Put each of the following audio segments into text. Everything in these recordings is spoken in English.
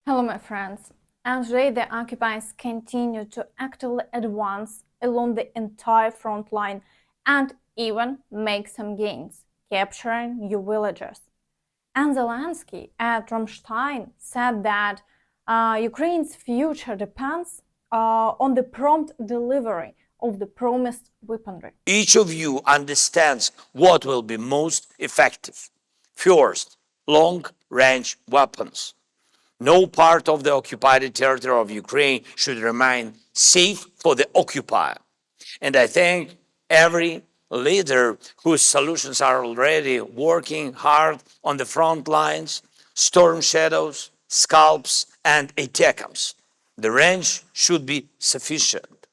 Hello my friends, and today the occupiers continue to actively advance along the entire front line and even make some gains, capturing new villages. And Zelensky at Ramstein said that Ukraine's future depends on the prompt delivery of the promised weaponry. Each of you understands what will be most effective. First, long-range weapons. No part of the occupied territory of Ukraine should remain safe for the occupier. And I thank every leader whose solutions are already working hard on the front lines, storm shadows, scalps, and ATACMS. The range should be sufficient.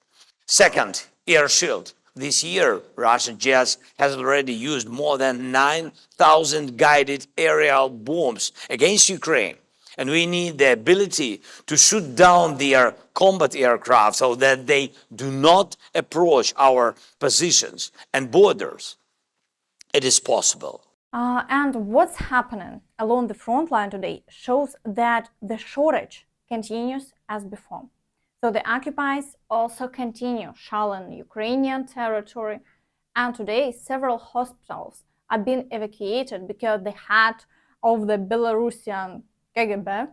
Second, air shield. This year, Russian jets has already used more than 9,000 guided aerial bombs against Ukraine. And we need the ability to shoot down their combat aircraft so that they do not approach our positions and borders. It is possible. And what's happening along the front line today shows that the shortage continues as before. So the occupiers also continue shelling Ukrainian territory, and today several hospitals are being evacuated because the head of the Belarusian KGB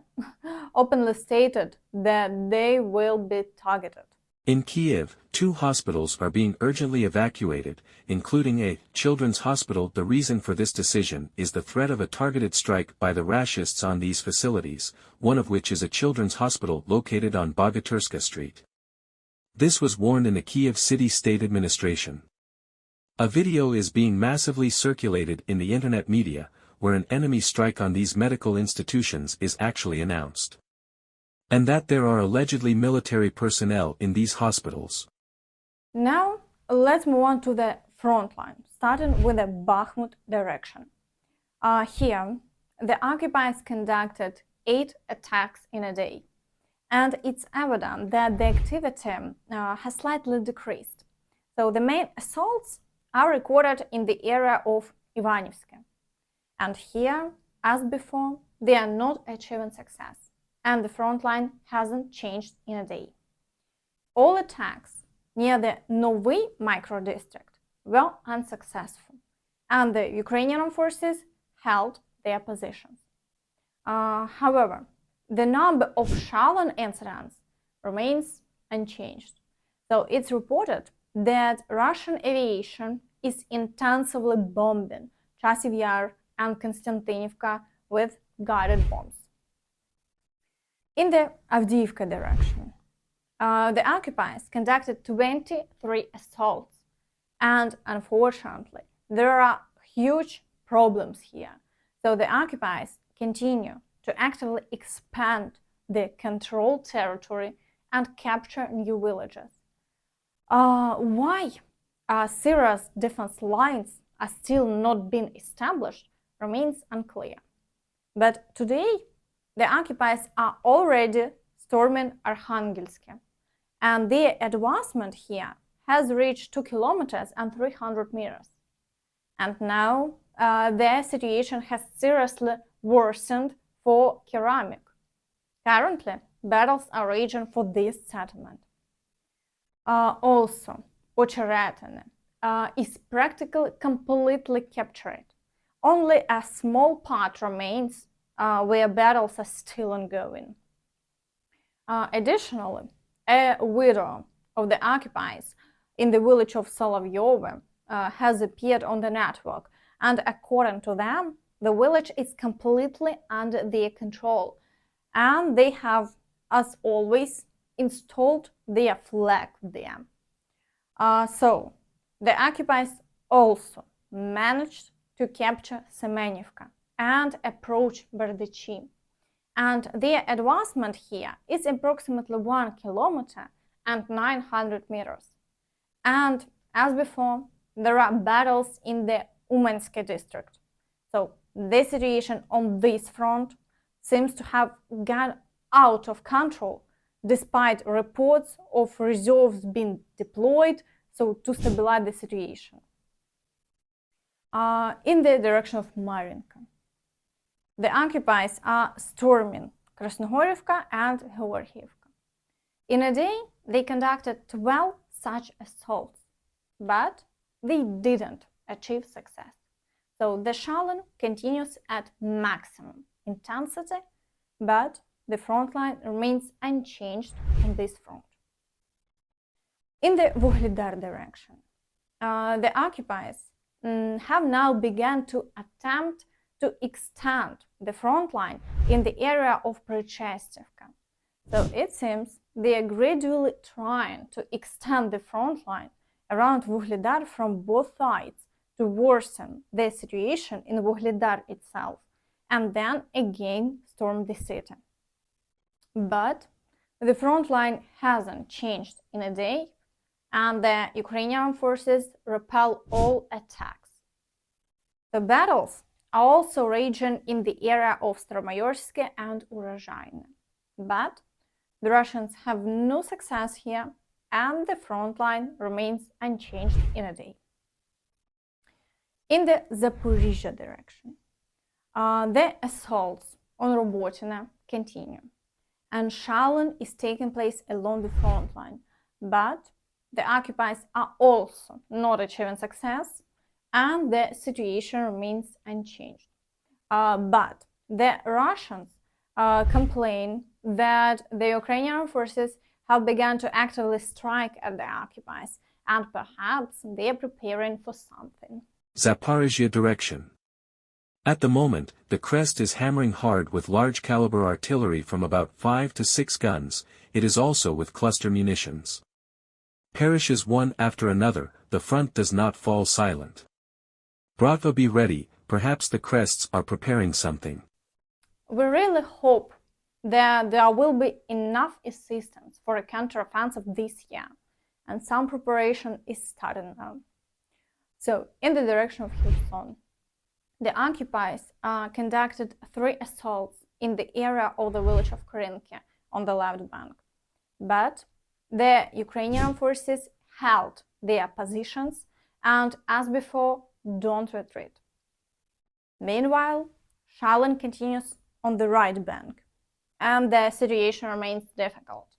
openly stated that they will be targeted. In Kiev, 2 hospitals are being urgently evacuated, including a children's hospital. The reason for this decision is the threat of a targeted strike by the Rashists on these facilities, one of which is a children's hospital located on Bogatyrsky Street. This was warned in the Kiev City State Administration. A video is being massively circulated in the internet media, where an enemy strike on these medical institutions is actually announced. And that there are allegedly military personnel in these hospitals. Now, let's move on to the front line, starting with the Bakhmut direction. Here, the occupiers conducted 8 attacks in a day, and it's evident that the activity has slightly decreased. So the main assaults are recorded in the area of Ivanivsk. And here, as before, they are not achieving success, and the front line hasn't changed in a day. All attacks near the Novy micro-district were unsuccessful, and the Ukrainian Armed Forces held their positions. However, the number of shelling incidents remains unchanged. So it's reported that Russian aviation is intensively bombing Chasiv Yar and Konstantinivka with guided bombs. In the Avdiivka direction, the occupiers conducted 23 assaults, and unfortunately, there are huge problems here. So the occupiers continue to actively expand the controlled territory and capture new villages. Why serious defense lines are still not being established remains unclear. But today, the occupiers are already storming Arkhangelsk, and their advancement here has reached 2 kilometers and 300 meters. And now their situation has seriously worsened for Keramik. Currently, battles are raging for this settlement. Also, Ocheretine is practically completely captured. Only a small part remains where battles are still ongoing. Additionally, a widow of the occupiers in the village of Solovyovo has appeared on the network, and according to them, the village is completely under their control, and they have, as always, installed their flag there. So, the occupiers also managed to capture Semenivka and approach Berestove. And their advancement here is approximately 1 kilometer and 900 meters. And as before, there are battles in the Umansk district. So the situation on this front seems to have gone out of control, despite reports of reserves being deployed to stabilize the situation. In the direction of Mariinka, the occupiers are storming Krasnohorivka and Georgiivka. In a day, they conducted 12 such assaults, but they didn't achieve success. So the Shalin continues at maximum intensity, but the front line remains unchanged on this front. In the Vuhledar direction, the occupiers have now begun to attempt to extend the front line in the area of Klishchiivka. So it seems they are gradually trying to extend the front line around Vuhledar from both sides to worsen the situation in Vuhledar itself, and then again storm the city. But the front line hasn't changed in a day, and the Ukrainian Armed Forces repel all attacks. The battles are also raging in the area of Stromoyorsk and Urozhaine, but the Russians have no success here, and the front line remains unchanged in a day. In the Zaporizhzhia direction, the assaults on Robotyne continue, and shelling is taking place along the front line, but the occupiers are also not achieving success, and the situation remains unchanged. But the Russians complain that the Ukrainian Armed Forces have begun to actively strike at the occupiers, and perhaps they are preparing for something. Zaporizhzhia direction. At the moment, the crest is hammering hard with large caliber artillery from about 5 to 6 guns. It is also with cluster munitions. Perishes one after another, the front does not fall silent. Bravo, be ready, perhaps the crests are preparing something. We really hope that there will be enough assistance for a counteroffensive this year, and some preparation is starting now. So, in the direction of Kherson, the occupiers conducted 3 assaults in the area of the village of Krynky on the left bank. But the Ukrainian forces held their positions and, as before, don't retreat. Meanwhile, shelling continues on the right bank, and the situation remains difficult.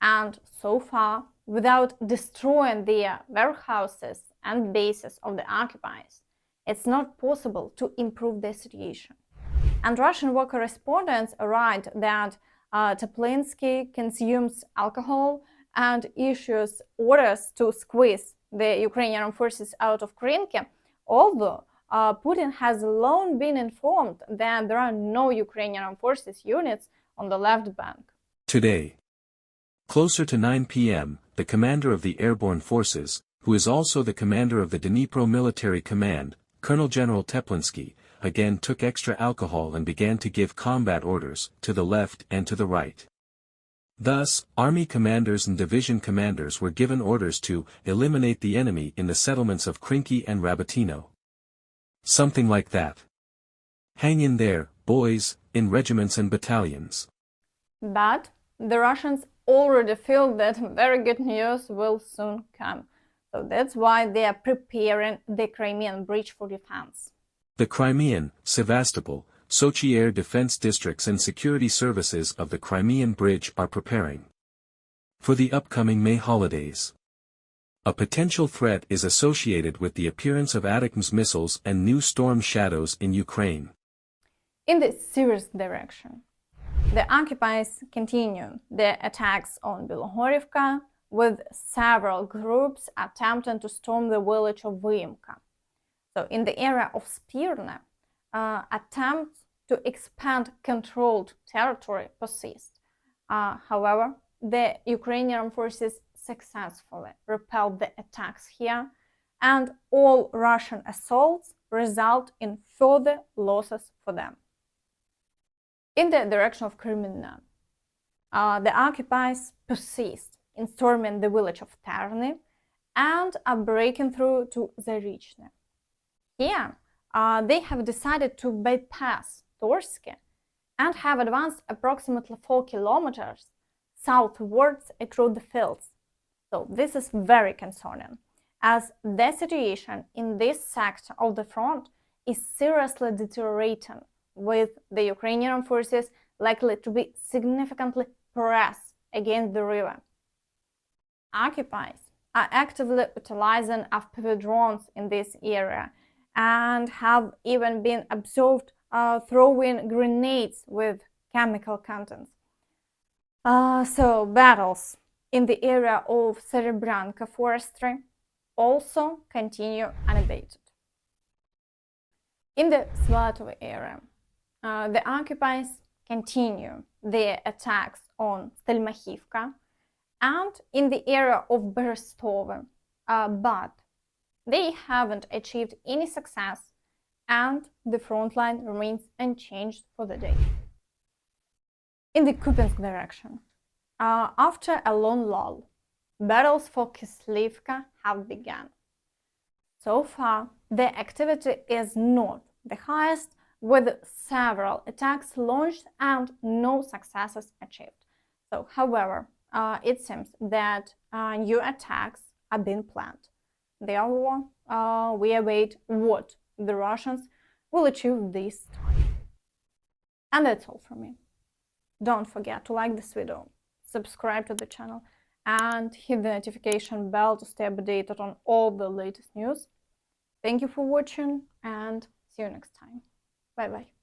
And so far, without destroying the warehouses and bases of the occupiers, it's not possible to improve the situation. And Russian war correspondents write that Teplinsky consumes alcohol and issues orders to squeeze the Ukrainian Armed Forces out of Krynky, although Putin has long been informed that there are no Ukrainian Armed Forces units on the left bank. Today, closer to 9 p.m., the commander of the airborne forces, who is also the commander of the Dnipro Military Command, Colonel General Teplinsky, again took extra alcohol and began to give combat orders, to the left and to the right. Thus, army commanders and division commanders were given orders to eliminate the enemy in the settlements of Krynky and Rabotino. Something like that. Hang in there, boys, in regiments and battalions. But the Russians already feel that very good news will soon come. So that's why they are preparing the Crimean Bridge for defense. The Crimean, Sevastopol, Sochi air defense districts and security services of the Crimean Bridge are preparing for the upcoming May holidays. A potential threat is associated with the appearance of ATACMS missiles and new storm shadows in Ukraine. In the Siversk direction, the occupiers continue their attacks on Bilohorivka, with several groups attempting to storm the village of Vuhledar. So in the area of Spirne, attempts to expand controlled territory persist. However, the Ukrainian Armed Forces successfully repelled the attacks here, and all Russian assaults result in further losses for them. In the direction of Kreminna, the occupiers persist in storming the village of Terny and are breaking through to Zaporizhzhia. Here, they have decided to bypass Torsk and have advanced approximately 4 kilometers southwards across the fields. So this is very concerning, as the situation in this sector of the front is seriously deteriorating, with the Ukrainian Armed Forces likely to be significantly pressed against the river. Occupiers are actively utilizing FPV drones in this area and have even been observed throwing grenades with chemical contents. So battles in the area of Serebranka forestry also continue unabated. In the Svatove area, the occupiers continue their attacks on Synkivka and in the area of Berestove, but they haven't achieved any success and the front line remains unchanged for the day. In the Kupiansk direction, after a long lull, battles for Klishchiivka have begun. So far, the activity is not the highest, with several attacks launched and no successes achieved. So, however, it seems that new attacks are being planned. Therefore, we await what the Russians will achieve this time. And that's all from me. Don't forget to like this video, subscribe to the channel, and hit the notification bell to stay updated on all the latest news. Thank you for watching and see you next time. Bye bye.